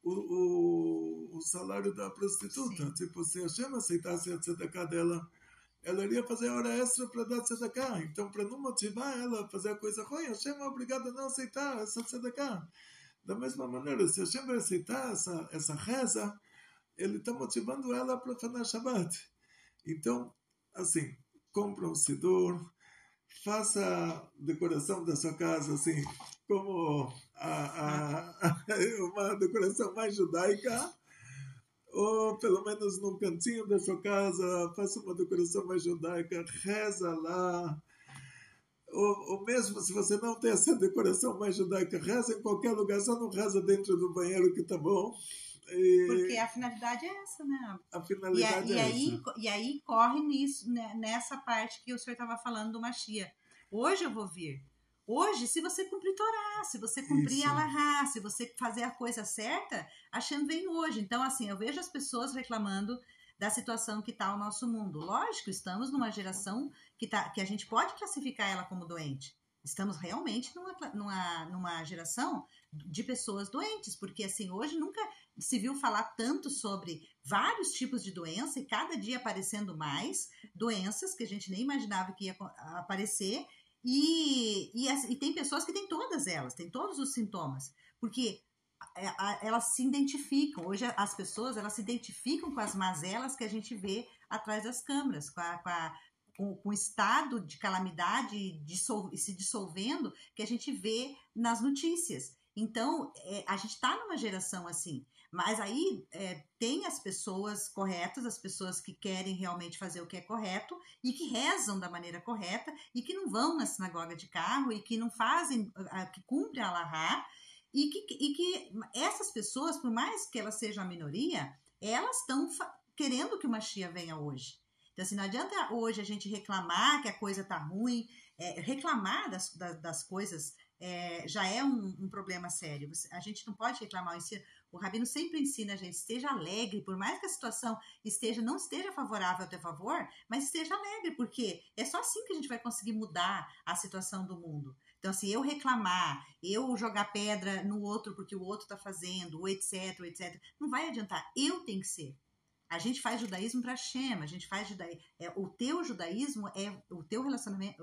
Speaker 2: o salário da prostituta. Sim. Tipo, se a Hashem aceitasse a tzedakah dela, ela iria fazer hora extra para dar tzedakah. Então, para não motivar ela a fazer a coisa ruim, Hashem é obrigado a não aceitar essa tzedakah. Da mesma maneira, se Hashem vai aceitar essa reza, ele está motivando ela a profanar Shabbat. Então, assim, compra um siddur, faça a decoração da sua casa, assim, como uma decoração mais judaica, ou pelo menos num cantinho da sua casa, faça uma decoração mais judaica, reza lá. Ou mesmo se você não tem essa decoração mais judaica, reza em qualquer lugar, só não reza dentro do banheiro que tá bom.
Speaker 1: Porque a finalidade é essa, né?
Speaker 2: A finalidade é essa.
Speaker 1: E aí corre nisso, né, nessa parte que o senhor estava falando do Mashiach. Hoje eu vou vir. Hoje, se você cumprir Torá, se você cumprir Alahá, se você fazer a coisa certa, a Hashem vem hoje. Então, assim, eu vejo as pessoas reclamando da situação que está o nosso mundo. Lógico, estamos numa geração que a gente pode classificar ela como doente. Estamos realmente numa geração de pessoas doentes, porque, assim, hoje nunca se viu falar tanto sobre vários tipos de doença e cada dia aparecendo mais doenças que a gente nem imaginava que ia aparecer. E tem pessoas que têm todas elas, têm todos os sintomas, porque elas se identificam. Hoje as pessoas elas se identificam com as mazelas que a gente vê atrás das câmeras, com o estado de calamidade se dissolvendo que a gente vê nas notícias. Então, a gente está numa geração assim. Mas aí tem as pessoas corretas, as pessoas que querem realmente fazer o que é correto e que rezam da maneira correta e que não vão na sinagoga de carro e que não fazem, que cumprem a Alahá e que essas pessoas, por mais que elas sejam a minoria, elas estão querendo que o Mashiach venha hoje. Então, assim, não adianta hoje a gente reclamar que a coisa está ruim, reclamar das coisas já é um problema sério. A gente não pode reclamar. O Rabino sempre ensina a gente, esteja alegre, por mais que a situação não esteja favorável a teu favor, mas esteja alegre, porque é só assim que a gente vai conseguir mudar a situação do mundo. Então, assim, eu reclamar, eu jogar pedra no outro porque o outro está fazendo, ou etc, não vai adiantar. Eu tenho que ser. A gente faz judaísmo para Hashem, a gente faz judaísmo. O teu judaísmo o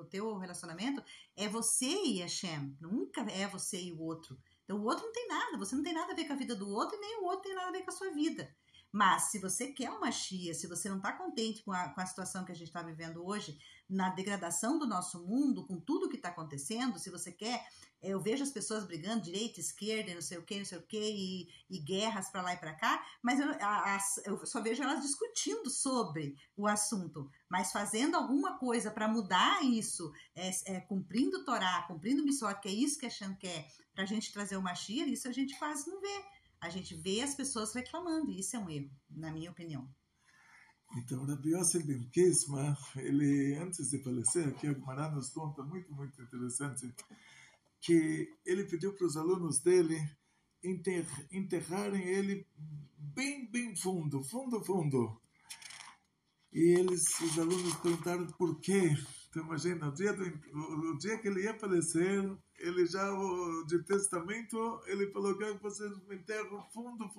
Speaker 1: teu relacionamento é você e Hashem, nunca é você e o outro. Então o outro não tem nada, você não tem nada a ver com a vida do outro e nem o outro tem nada a ver com a sua vida. Mas se você quer uma Mashiach, se você não está contente com a situação que a gente está vivendo hoje, na degradação do nosso mundo, com tudo que está acontecendo, se você quer, eu vejo as pessoas brigando, direita, esquerda, e não sei o que, e guerras para lá e para cá, mas eu só vejo elas discutindo sobre o assunto, mas fazendo alguma coisa para mudar isso, cumprindo Torá, cumprindo Mitzvot, que é isso que a Hashem quer, para a gente trazer o Mashiach, isso a gente quase não vê. A gente vê as pessoas reclamando, e isso é um erro, na minha opinião.
Speaker 2: Então, Rabbi Yosef ben Kisma, ele, antes de falecer, aqui a Gemara nos conta, muito, muito interessante, que ele pediu para os alunos dele enterrarem ele bem, bem fundo. E os alunos perguntaram por quê. Então, imagina, o dia que ele ia falecer, ele já, de testamento, ele falou que vocês me enterram fundo.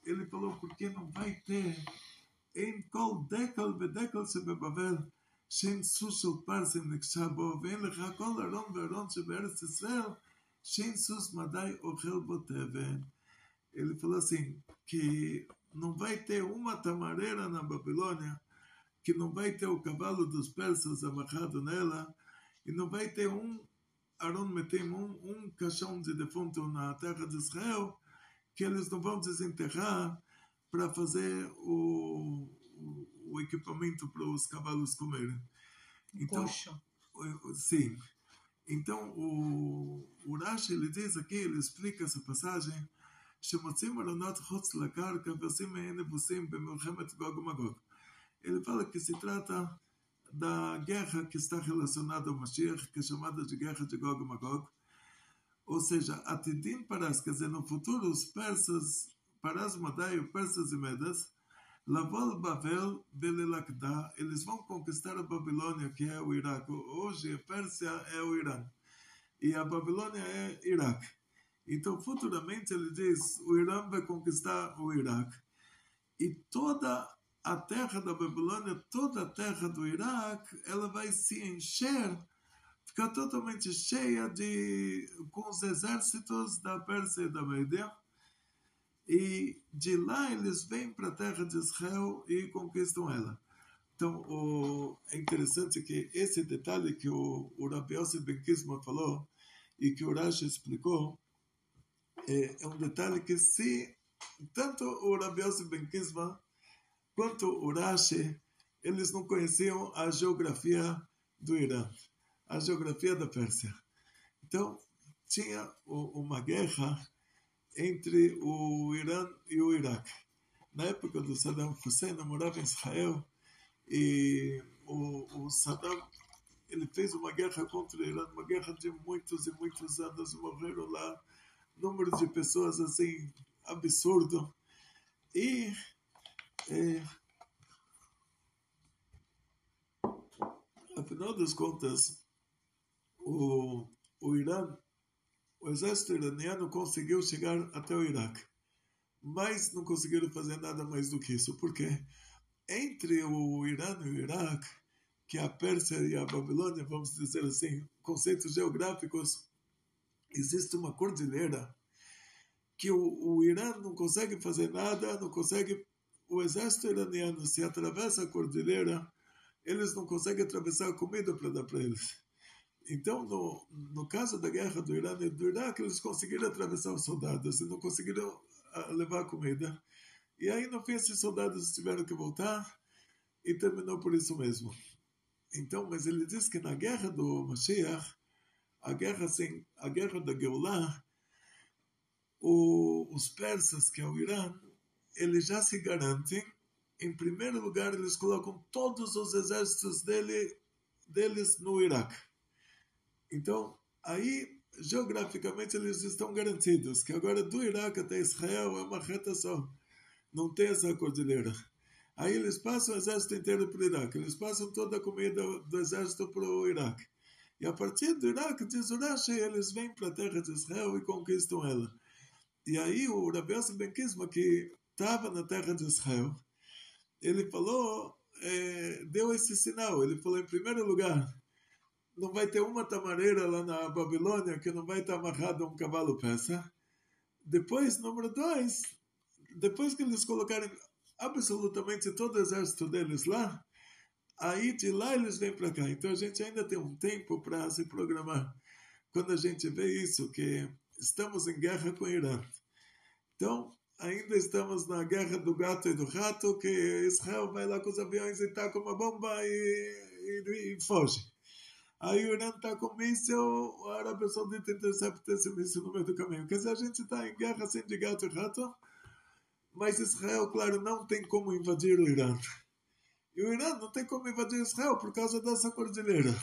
Speaker 2: Ele falou, porque não vai ter em kol dekel bedekel שבבבל שאין סוס של פרסים נקשה בו ואין לך כל ארון וארון שבארץ ישראל שאין סוס מדי אוכל בו תבן. Ele falou assim, que não vai ter uma tamareira na Babilônia que não vai ter o cavalo dos persas amarrado nela, e não vai ter Aron metem um caixão de defunto na terra de Israel, que eles não vão desenterrar para fazer o equipamento para os cavalos comerem. Então, sim. Então, o Rashi, ele diz aqui, ele explica essa passagem, ele fala que se trata da guerra que está relacionada ao Mashiach, que é chamada de guerra de Gog e Magog, ou seja, atidim paras, quer dizer, no futuro, os persas, paras Madai, persas e medas, Lavol Bavel Belelakda, eles vão conquistar a Babilônia, que é o Iraque. Hoje a Pérsia é o Irã, e a Babilônia é Iraque. Então, futuramente, ele diz, o Irã vai conquistar o Iraque. E toda a terra da Babilônia, toda a terra do Iraque, ela vai se encher, ficar totalmente cheia com os exércitos da Pérsia e da Média. E de lá eles vêm para a terra de Israel e conquistam ela. Então, é interessante que esse detalhe que o Rabbi Yosef Ben Kisma falou e que o Rashi explicou, é um detalhe que se tanto o Rabbi Yosef Ben Kisma quanto o Rashi, eles não conheciam a geografia do Irã, a geografia da Pérsia. Então, tinha uma guerra entre o Irã e o Iraque. Na época do Saddam Hussein, morava em Israel, e o Saddam, ele fez uma guerra contra o Irã, uma guerra de muitos e muitos anos, morreram lá número de pessoas assim, absurdo. E afinal das contas, o Irã, o exército iraniano conseguiu chegar até o Iraque, mas não conseguiram fazer nada mais do que isso, porque entre o Irã e o Iraque, que é a Pérsia e a Babilônia, vamos dizer assim, conceitos geográficos, existe uma cordilheira que o Irã não consegue fazer nada, não consegue. O exército iraniano, se atravessa a cordilheira, eles não conseguem atravessar a comida para dar para eles. Então, no caso da guerra do Irã e do Iraque, eles conseguiram atravessar os soldados e não conseguiram levar comida. E aí, no fim, esses soldados tiveram que voltar e terminou por isso mesmo. Então, mas ele diz que na guerra do Mashiach, a guerra da Geulah, os persas, que é o Irã, eles já se garantem. Em primeiro lugar, eles colocam todos os exércitos deles no Iraque. Então, aí, geograficamente, eles estão garantidos, que agora do Iraque até Israel é uma reta só. Não tem essa cordilheira. Aí eles passam o exército inteiro para o Iraque. Eles passam toda a comida do exército para o Iraque. E a partir do Iraque, diz o Rashi, eles vêm para a terra de Israel e conquistam ela. E aí o Rabbi Yosef Ben Kisma, que estava na terra de Israel, ele falou, deu esse sinal. Ele falou, em primeiro lugar, não vai ter uma tamareira lá na Babilônia que não vai estar amarrado a um cavalo persa. Depois, número 2, depois que eles colocarem absolutamente todo o exército deles lá, aí de lá eles vêm para cá. Então a gente ainda tem um tempo para se programar. Quando a gente vê isso, que estamos em guerra com o Irã. Então, ainda estamos na guerra do gato e do rato, que Israel vai lá com os aviões e taca uma bomba e foge. Aí o Irã está com míssil, a Arábia Saudita intercepta esse míssil no meio do caminho. Quer dizer, a gente está em guerra assim de gato e rato, mas Israel, claro, não tem como invadir o Irã. E o Irã não tem como invadir Israel por causa dessa cordilheira.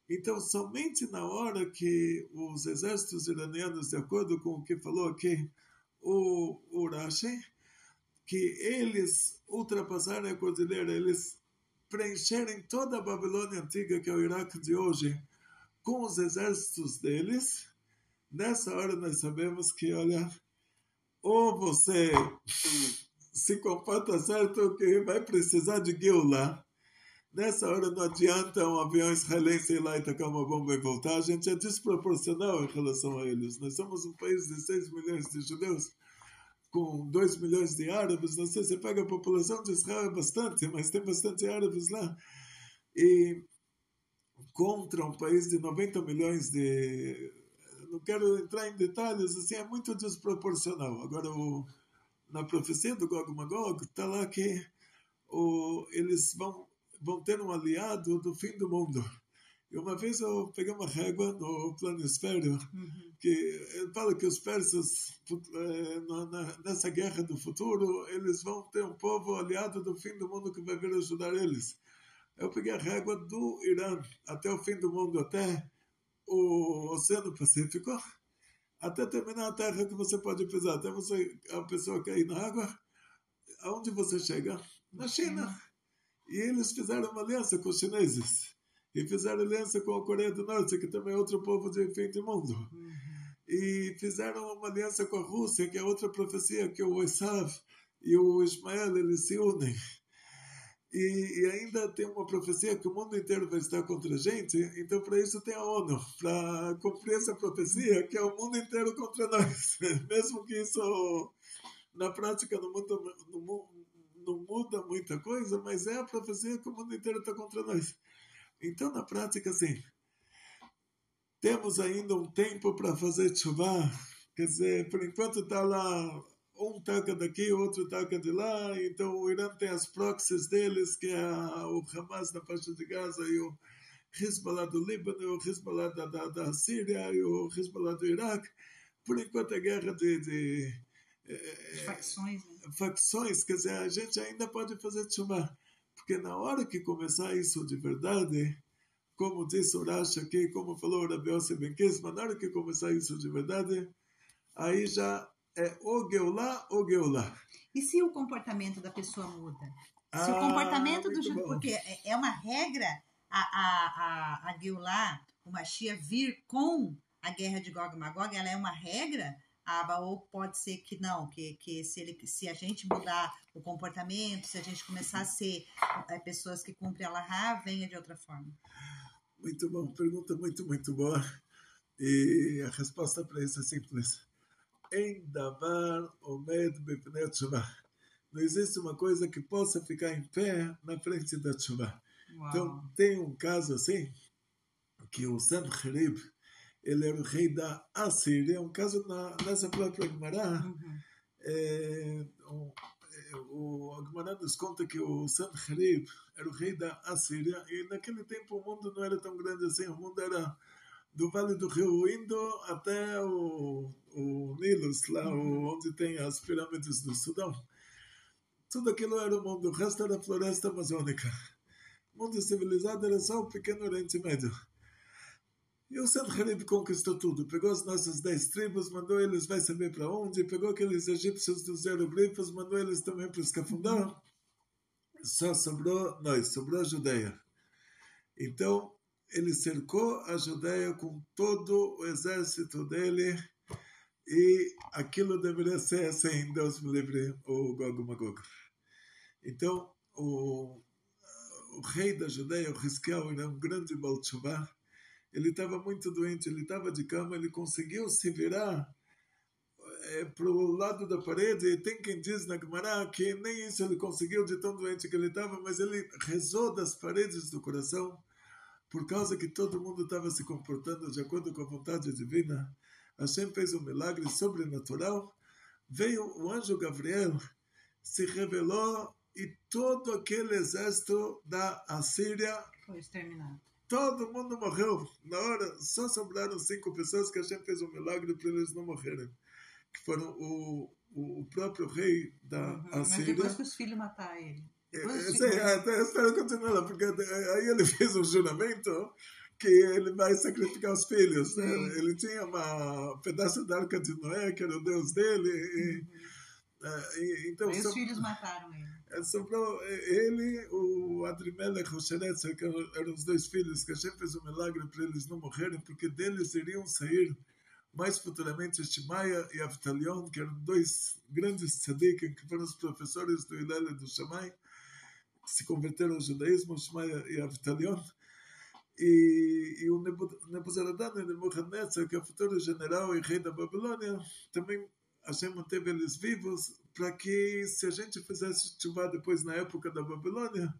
Speaker 2: Então, somente na hora que os exércitos iranianos, de acordo com o que falou aqui o Rashi, que eles ultrapassarem a cordilheira, eles preencherem toda a Babilônia antiga, que é o Iraque de hoje, com os exércitos deles, nessa hora nós sabemos que, olha, ou você se comporta certo que vai precisar de Geulah. Nessa hora não adianta um avião israelense ir lá e tacar uma bomba e voltar. A gente é desproporcional em relação a eles. Nós somos um país de 6 milhões de judeus. com 2 milhões de árabes, não sei, você pega a população de Israel é bastante, mas tem bastante árabes lá, e contra um país de 90 milhões de... Não quero entrar em detalhes, assim, é muito desproporcional. Agora, na profecia do Gog e Magog, está lá que eles vão ter um aliado do fim do mundo. E uma vez eu peguei uma régua no planisfério, que ele fala que os persas, nessa guerra do futuro, eles vão ter um povo aliado do fim do mundo que vai vir ajudar eles. Eu peguei a régua do Irã até o fim do mundo, até o Oceano Pacífico, até terminar a terra que você pode pisar, até a pessoa cair na água. Aonde você chega? Na China. E eles fizeram uma aliança com os chineses. E fizeram aliança com a Coreia do Norte, que também é outro povo de fim de mundo. E fizeram uma aliança com a Rússia, que é outra profecia, que o Esav e o Ismael, eles se unem. E ainda tem uma profecia que o mundo inteiro vai estar contra a gente, então para isso tem a ONU, para cumprir essa profecia, que é o mundo inteiro contra nós. Mesmo que isso, na prática, não muda muita coisa, mas é a profecia que o mundo inteiro está contra nós. Então, na prática, assim, temos ainda um tempo para fazer tshuva, quer dizer, por enquanto está lá, um taca daqui, outro taca de lá, então o Irã tem as proxies deles, que é o Hamas na faixa de Gaza, e o Hezbollah do Líbano, e o Hezbollah da Síria, e o Hezbollah do Iraque. Por enquanto é guerra de
Speaker 1: facções, né?
Speaker 2: Facções, quer dizer, a gente ainda pode fazer tshuva, porque na hora que começar isso de verdade, como disse o Rashi aqui, como falou o Rabi Yossi Ben Kisma, na hora que começar isso de verdade, aí já é o Geulah ou Geulah.
Speaker 1: E se o comportamento da pessoa muda? Se o comportamento do... Porque é uma regra a Geulah, o Mashiach, vir com a guerra de Gog e Magog, ela é uma regra? Ou pode ser que não, que se a gente mudar o comportamento, se a gente começar a ser pessoas que cumprem a Lahá, venha de outra forma.
Speaker 2: Muito bom, pergunta muito, muito boa. E a resposta para isso é simples. Em davar omed bepnei tshuva. Não existe uma coisa que possa ficar em pé na frente da tshuva. Então, tem um caso assim, que o Sanherib, ele era o rei da Assíria, um caso nessa própria Gemara. O Gemara nos conta que o Sanherib era o rei da Assíria, e naquele tempo o mundo não era tão grande assim, o mundo era do Vale do Rio Indo até o Nilus, lá onde tem as pirâmides do Sudão. Tudo aquilo era o mundo, o resto era a floresta amazônica. O mundo civilizado era só o pequeno Oriente Médio. E o Sanherib conquistou tudo, pegou as nossas 10 tribos, mandou eles, vai saber para onde, pegou aqueles egípcios dos hieroglifos, mandou eles também para o Escafundão. Só sobrou nós, sobrou a Judeia. Então, ele cercou a Judeia com todo o exército dele, e aquilo deveria ser assim, Deus me livre, o Gog e Magog. Então, o rei da Judeia, o Hizkiyahu, era um grande Baal Teshuvah. Ele estava muito doente, ele estava de cama, ele conseguiu se virar para o lado da parede, e tem quem diz na Gemara que nem isso ele conseguiu de tão doente que ele estava, mas ele rezou das paredes do coração, por causa que todo mundo estava se comportando de acordo com a vontade divina. Hashem fez um milagre sobrenatural, veio o anjo Gabriel, se revelou, e todo aquele exército da Assíria
Speaker 1: foi exterminado.
Speaker 2: Todo mundo morreu. Na hora, só sobraram 5 pessoas que a gente fez um milagre para eles não morrerem. Que foram o próprio rei da Assíria.
Speaker 1: Mas depois que os filhos mataram ele.
Speaker 2: Espera continuar, porque aí ele fez um juramento que ele vai sacrificar os filhos. Né? Ele tinha um pedaço da Arca de Noé, que era o Deus dele. Então,
Speaker 1: aí os filhos mataram ele.
Speaker 2: Sobrou ele, o Adrimelech, o Sheretzer, que eram os 2 filhos, que a gente fez um milagre para eles não morrerem, porque deles iriam sair mais futuramente Shemaia e Avtalion, que eram 2 grandes tzadikim, que foram os professores do Hillel e do Shammai, que se converteram ao judaísmo, Shemaia e Avtalion. E o Nebuzaradan, Nebuchadnezzar, que é o futuro general e rei da Babilônia, também Hashem manteve eles vivos para que, se a gente fizesse tshuva depois na época da Babilônia,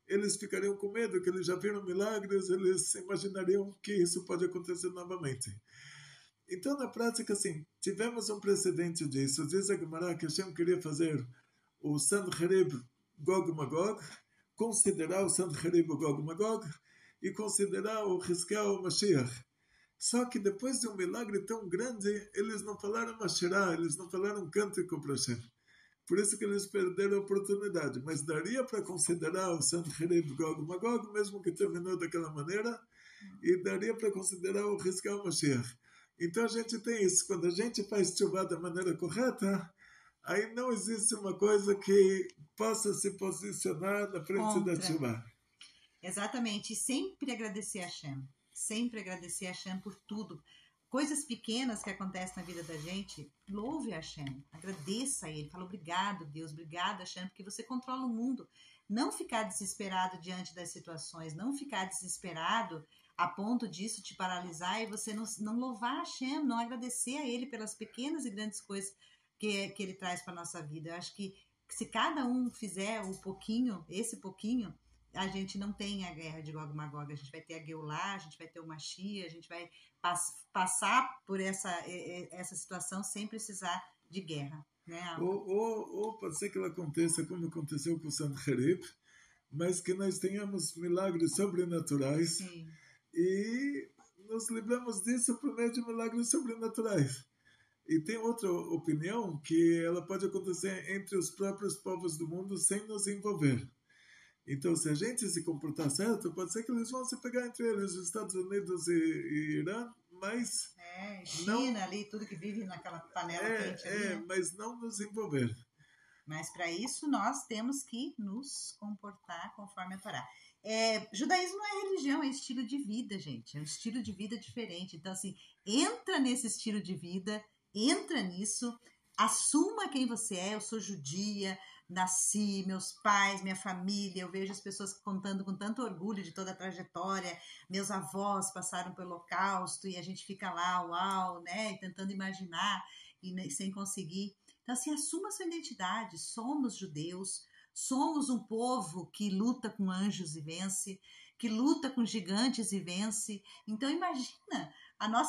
Speaker 2: eles ficariam com medo, que eles já viram milagres, eles imaginariam que isso pode acontecer novamente. Então, na prática, assim, tivemos um precedente disso. Diz a Gemara que Hashem queria fazer o Sanherib Gog Magog, considerar o Sanherib Gog Magog e considerar o Hizkiyahu Mashiach. Só que depois de um milagre tão grande, eles não falaram Mashirah, eles não falaram cântico para Hashem. Por isso que eles perderam a oportunidade. Mas daria para considerar o Sanherib Gog Magog, mesmo que terminou daquela maneira, e daria para considerar o Hizkiyahu Mashiach. Então a gente tem isso. Quando a gente faz tshuva da maneira correta, aí não existe uma coisa que possa se posicionar na frente da tshuva.
Speaker 1: Exatamente. E sempre agradecer a Hashem. Sempre agradecer a Hashem por tudo. Coisas pequenas que acontecem na vida da gente, louve a Hashem. Agradeça a Ele. Fala, obrigado, Deus. Obrigado, Hashem, porque você controla o mundo. Não ficar desesperado diante das situações. Não ficar desesperado a ponto disso te paralisar e você não louvar a Hashem, não agradecer a Ele pelas pequenas e grandes coisas que Ele traz para a nossa vida. Eu acho que se cada um fizer um pouquinho, esse pouquinho, a gente não tem a guerra de Gog e Magog, a gente vai ter a Geulah, a gente vai ter o Mashiach, a gente vai passar por essa situação sem precisar de guerra. Né?
Speaker 2: Ou pode ser que ela aconteça como aconteceu com o Sanherib, mas que nós tenhamos milagres sobrenaturais.
Speaker 1: Sim.
Speaker 2: E nos livramos disso por meio de milagres sobrenaturais. E tem outra opinião que ela pode acontecer entre os próprios povos do mundo sem nos envolver. Então, se a gente se comportar certo, pode ser que eles vão se pegar entre eles, os Estados Unidos e Irã, mas...
Speaker 1: China não, ali, tudo que vive naquela panela quente ali, né?
Speaker 2: Mas não nos envolver.
Speaker 1: Mas para isso nós temos que nos comportar conforme a Torá. Judaísmo não é religião, é estilo de vida, gente. É um estilo de vida diferente. Então, assim, entra nesse estilo de vida, entra nisso, assuma quem você é. Eu sou judia, nasci, meus pais, minha família, eu vejo as pessoas contando com tanto orgulho de toda a trajetória, meus avós passaram pelo Holocausto e a gente fica lá, uau, né, e tentando imaginar e sem conseguir. Então, assim, assuma a sua identidade, somos judeus, somos um povo que luta com anjos e vence, que luta com gigantes e vence. Então, imagina,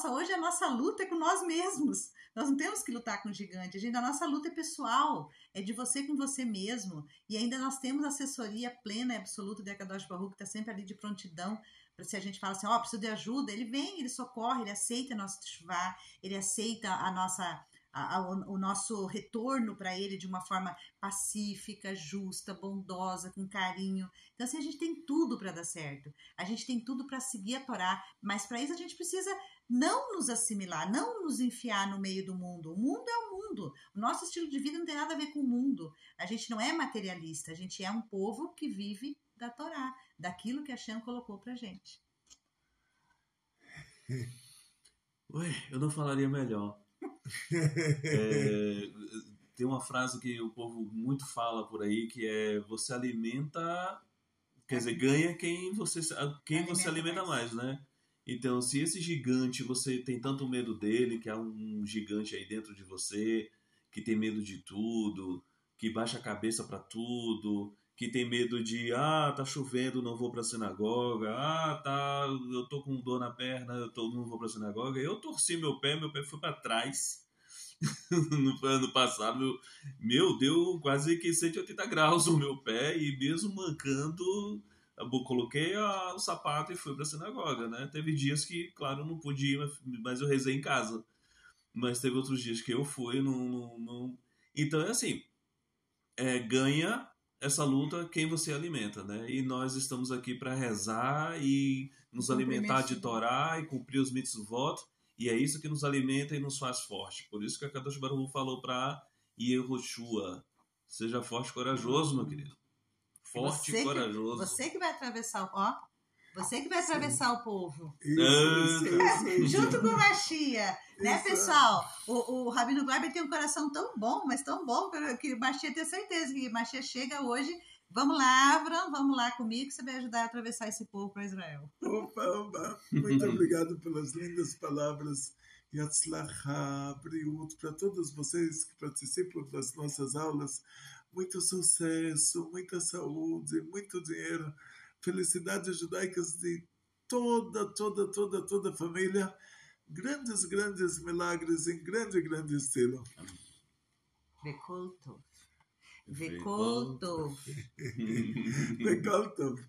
Speaker 1: hoje a nossa luta é com nós mesmos. Nós não temos que lutar com gigante, a nossa luta é pessoal, é de você com você mesmo. E ainda nós temos assessoria plena e absoluta de Akadosh Baruch, que está sempre ali de prontidão. Se a gente fala assim, preciso de ajuda, ele vem, ele socorre, ele aceita nosso teshuvá, ele aceita o nosso retorno para ele de uma forma pacífica, justa, bondosa, com carinho. Então, assim, a gente tem tudo para dar certo. A gente tem tudo para seguir a Torá, mas para isso a gente precisa não nos assimilar, não nos enfiar no meio do mundo. O mundo é o mundo. O nosso estilo de vida não tem nada a ver com o mundo. A gente não é materialista, a gente é um povo que vive da Torá, daquilo que Hashem colocou pra gente.
Speaker 3: Eu não falaria melhor. Tem uma frase que o povo muito fala por aí, que é: você alimenta, quer dizer, ganha quem você alimenta mais, né? Então, se esse gigante, você tem tanto medo dele, que há um gigante aí dentro de você, que tem medo de tudo, que baixa a cabeça para tudo, que tem medo de, tá chovendo, não vou para a sinagoga, eu tô com dor na perna, não vou para a sinagoga. Eu torci meu pé foi para trás. No ano passado, deu quase que 180 graus no meu pé, e mesmo mancando, eu coloquei o sapato e fui para a sinagoga, né? Teve dias que, claro, eu não podia ir, mas eu rezei em casa. Mas teve outros dias que eu fui, não... Então é assim, ganha essa luta quem você alimenta, né? E nós estamos aqui para rezar e nos alimentar de Torá e cumprir os mitzvot, e é isso que nos alimenta e nos faz forte. Por isso que a Kadosh Baruch Hu falou para Yehoshua: seja forte e corajoso, meu querido. Forte e corajoso.
Speaker 1: Você que vai atravessar você que vai atravessar o povo.
Speaker 2: Isso.
Speaker 1: Junto com o Mashiach. Né, pessoal? O Rabino Gleiber tem um coração tão bom, mas tão bom, que o Mashiach tem certeza que o Mashiach chega hoje. Vamos lá, Avram, vamos lá comigo, que você vai ajudar a atravessar esse povo para Israel.
Speaker 2: Opa. Muito obrigado pelas lindas palavras Yatzlacha, Briut, para todos vocês que participam das nossas aulas, muito sucesso, muita saúde, muito dinheiro, felicidades judaicas de toda a família, grandes milagres em grande estilo.
Speaker 1: Bekoltov. Bekoltov.
Speaker 2: Bekoltov.